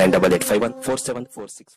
98814746।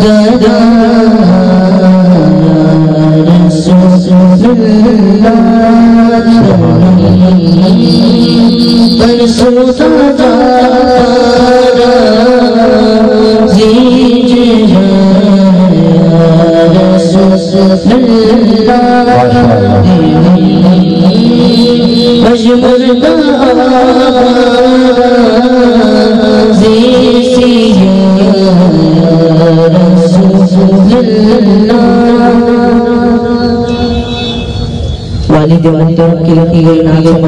گدا رسول اللہ برسو گدا زیج رسول اللہ مجبور والد والدہ کی لکی گئی ناظر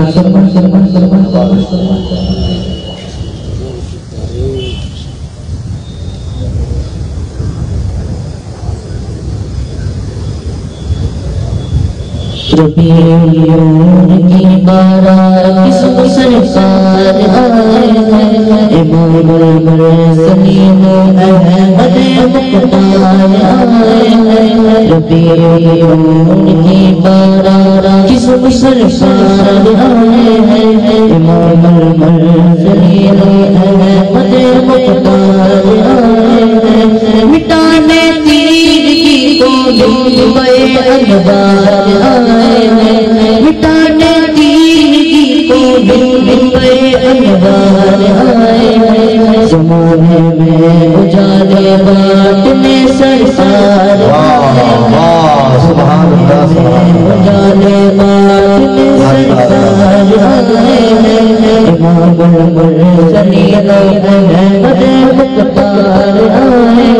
ربیعیون کی بارات کس سرکار آئے امام المرسلین احمد مختار آئے ربیعیون کی بارات کس سرکار آئے امام المرسلین احمد مختار آئے مٹانے تیر کی گولی بے انوار آئے مٹانے تیر کی گولی بے انوار آئے زمانے میں اجالے بانٹنے سرکار آئے اجالے بانٹنے سرکار آئے امام المرسلین احمد مختار آئے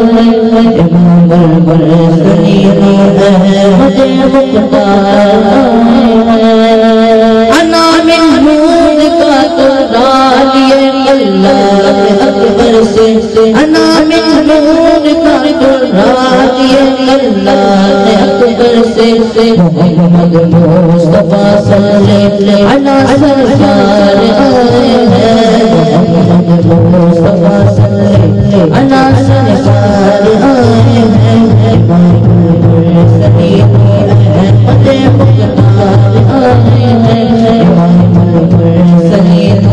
امام المرسلین احمد مختار انا من نور کا قرآن یہ اللہ اکبر سے انا من نور کا قرآن یہ اللہ اکبر سے محمد مصطفیٰ صلی اللہ سرکار آئے محمد مصطفیٰ صلی اللہ سرکار آئے امام المرسلین احمد مختار آئے امام المرسلین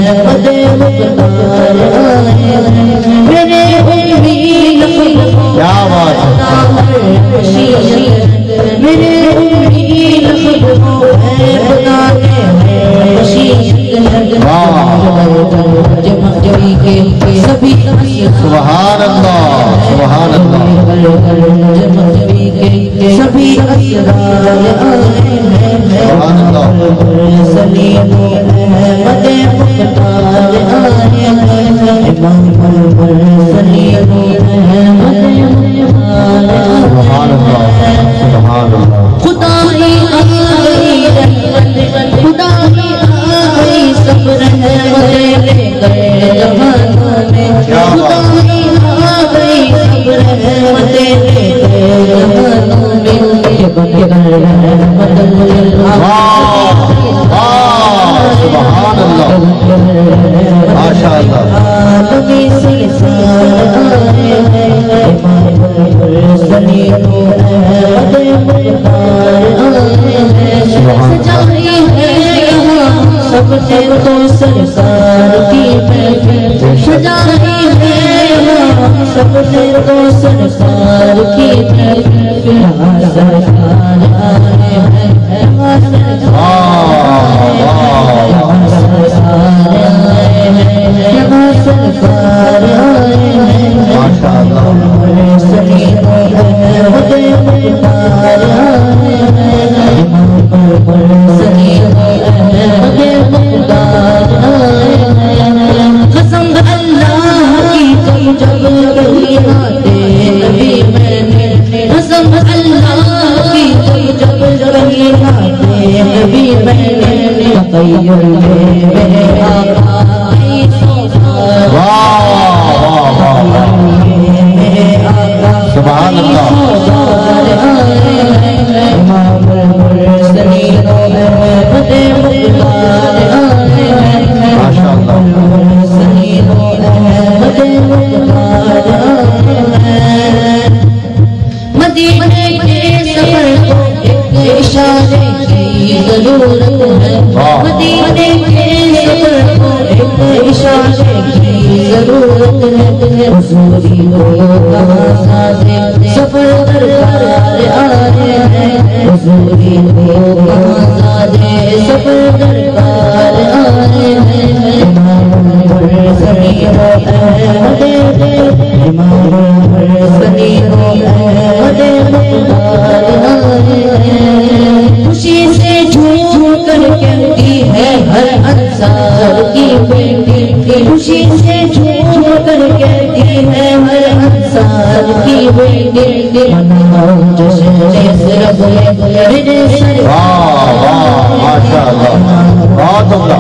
احمد مختار آئے میرے امی لقب کیا بات میرے امی لقب ہے بنانے ہیں جمعی کے سبھی سبحان اللہ سبحان اللہ جمعی کے سبھی اسرار آئے سبحان اللہ سلیم احمد مختار آئے امام المرسلین احمد مختار سبحان اللہ سبحان اللہ خدائی آئی رحمت خدائی آئی سب رحمت لے گئے جہانوں میں خدائی آئی سب رحمت لے گئے جہانوں میں رحمت سبحان اللہ ماشاء اللہ عالمی سلسال آئے امام المرسلین احمد مختار آئے سجائی ہے یہاں سب سے تو سرکار کی محفل سجائی ہے یہاں سب سے تو سرکار کی محفل یہاں سرکار آئے ہیں یہاں سرکار آئے ہیں یہاں سرکار آئے ہیں ماشاء اللہ المرسلین احمد مختار آئے ہیں امام المرسلین احمد مختار آئے ہیں قسم اللہ کی تم جب کبھی آتے نبی میں نے قسم اللہ کی تم جب کبھی آتے نبی میں نے تخیل میں میرے آقا کی سوگوار میرے آقا سبحان اللہ سوگوار آئے ہیں امام المرسلین احمد مختار آئے ہیں ماشاء اللہ المرسلین احمد مختار آئے ہیں مدینے کے سفر کو ایک اشارے کی ضرورت ہے مدینے کے سفر کو ایک اشارے کی ضرورت حضوری کو کہاں سازے سفر درکار آئے ہیں حضوری کو کہاں سازے سفر درکار آئے ہیں امام الحسنی ہو احمد امام الحسنی ہو احمد مختار آئے ہیں خوشی سے جھوم کر کہتی ہے ہر انصار کی بیٹی خوشی سے جھوم کر کہتی ہے ہر انصار کی بیٹی مناؤ جشن اس رب میرے سرکار ماشاءاللہ بہت عمدہ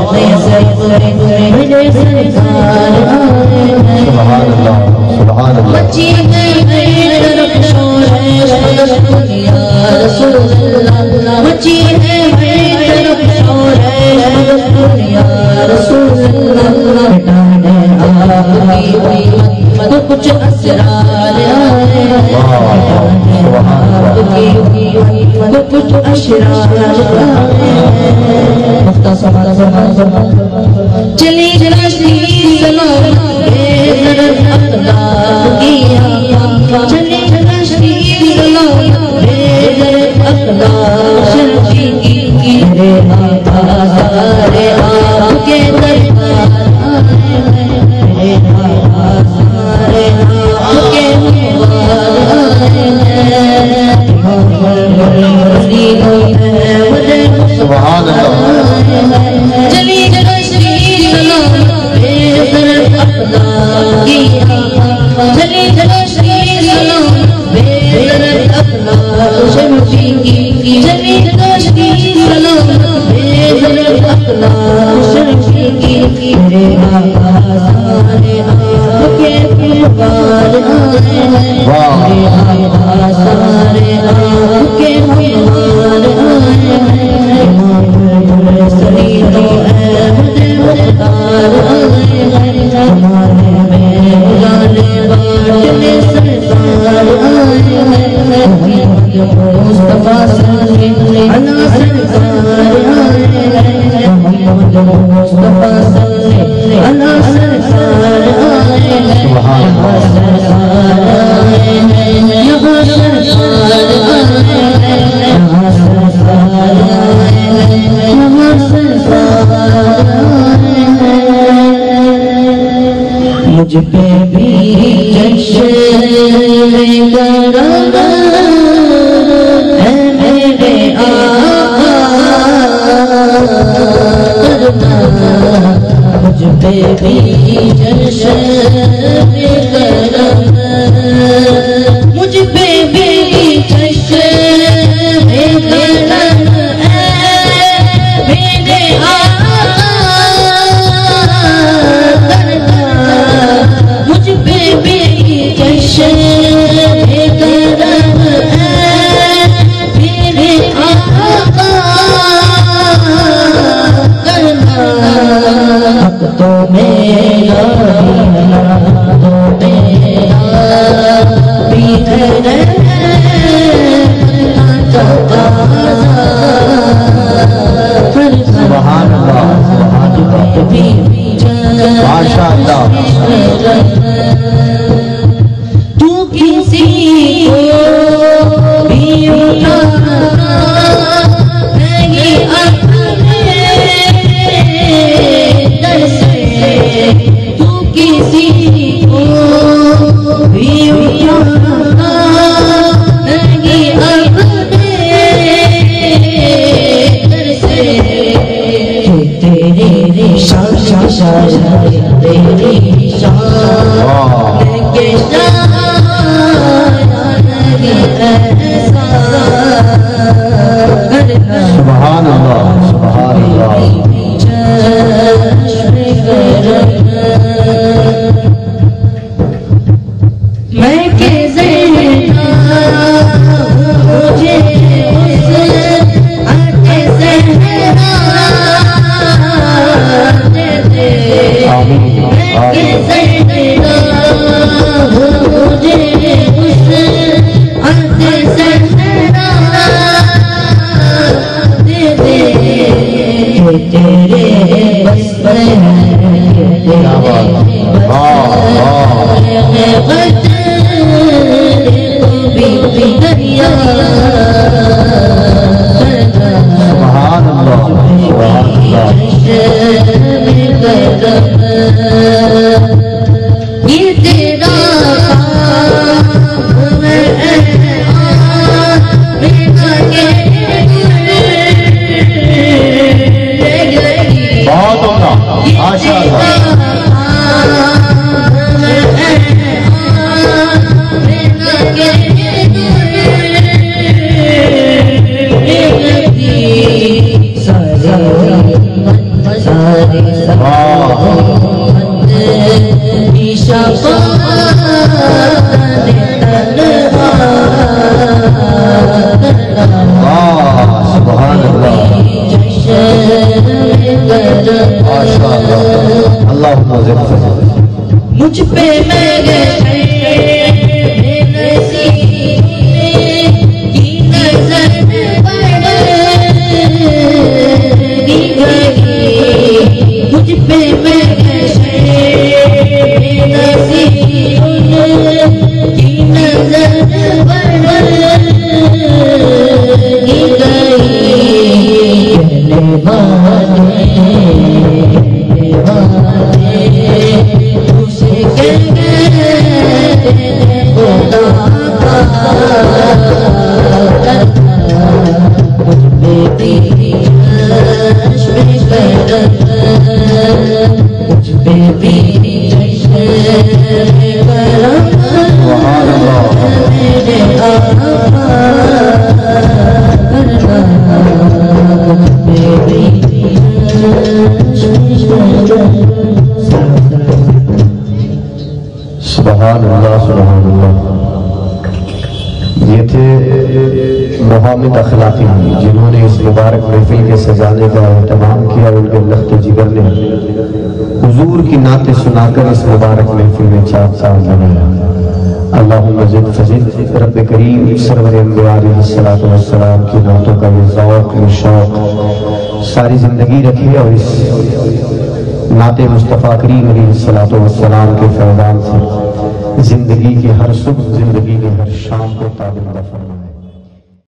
میرے سرکار آئے ہیں سبحان اللہ سبحان اللہ بچی میں طرف شور ہے یا رسول اللہ بچی ہے طرف شور ہے یا رسول اللہ مٹانے آپ کی امت کچھ اسرار آئے مٹانے آپ کی امت کچھ اسرار آئے مختصر چلی جلاشتی سلام بے ذرت اقدام کی چلی جلاشتی سلام بے ذرت اقدام شرفی کی میرے آقا سارے آپ کے دربار آئے ہیں میرے آقا سارے آپ کے دربار آئے ہیں امام الحسنی ہو احمد سبحان اللہ چلی جلاشتی سلام بے ذرت اقدام کی چلی جلاشتی سلام بے ذرت اقدام شرفی کی چلی جلاشتی سلام بے ذرت اقدام شرفی کی میرے آقا سارے آپ کے دربار آئے ہیں میرے آقا سارے آپ کے دربار آئے ہیں امام الحسنی ہو احمد مختار آئے ہیں ہمارے میں بلانے باٹلے سرکار آئے ہیں محمد مصطفیٰ صلی اللہ سرکار آئے ہیں محمد مصطفیٰ صلی اللہ سرکار آئے ہیں یہاں سرکار آئے ہیں یہاں سرکار آئے ہیں یہاں سرکار آئے ہیں یہاں سرکار آئے ہیں مجھ پہ بھی جشن کرم ہے میرے آقا کرنا مجھ پہ بھی جشن کرم مجھ پہ بھی جشن کرم ہے میرے آقا کرنا مجھ پہ بھی جشن کرم ہے میرے آقا کرنا حق تو میرا تو میرا بھی ہے سبحان اللہ سبحان اللہ ماشاءاللہ تو کسی کو بھی اٹھانا نہیں اپنے در سے تو کسی کو بھی اٹھانا نہیں اپنے در سے تیری شان تیری شان کے شان ایسا سبحان اللہ سبحان اللہ میں کہ زینا مجھے اس آتے زہرا دے دے میں کہ زینا مجھے اس آتے زہرا دے دے سبحان اللہ سبحان اللہ یہ تیرا کام ہے بہت عمدہ ماشاء اللہ سبحان اللہ ماشاء اللہ اللہم زد فضل مجھ پہ میرے نصیب کی نظر پڑی گئی مجھ پہ میرے نصیب کی نظر پڑی سبحان اللہ سبحان اللہ۔ یہ تھے محمد اخلاقی جنہوں نے اس مبارک محفل کے سجانے کا اہتمام کیا، ان کے لخت جگر نے حضور کی نعتیں سنا کر اس مبارک محفل میں 4 سال بنایا۔ اللہم زد فزد۔ رب کریم سرور انبیاء علیہ السلام کی نعتوں کا یہ ذوق یہ شوق ساری زندگی رکھے، اور اس نعت مصطفیٰ کریم علیہ السلام کے فیضان سے زندگی کی ہر صبح، زندگی کی ہر شام کو تعبیر دفع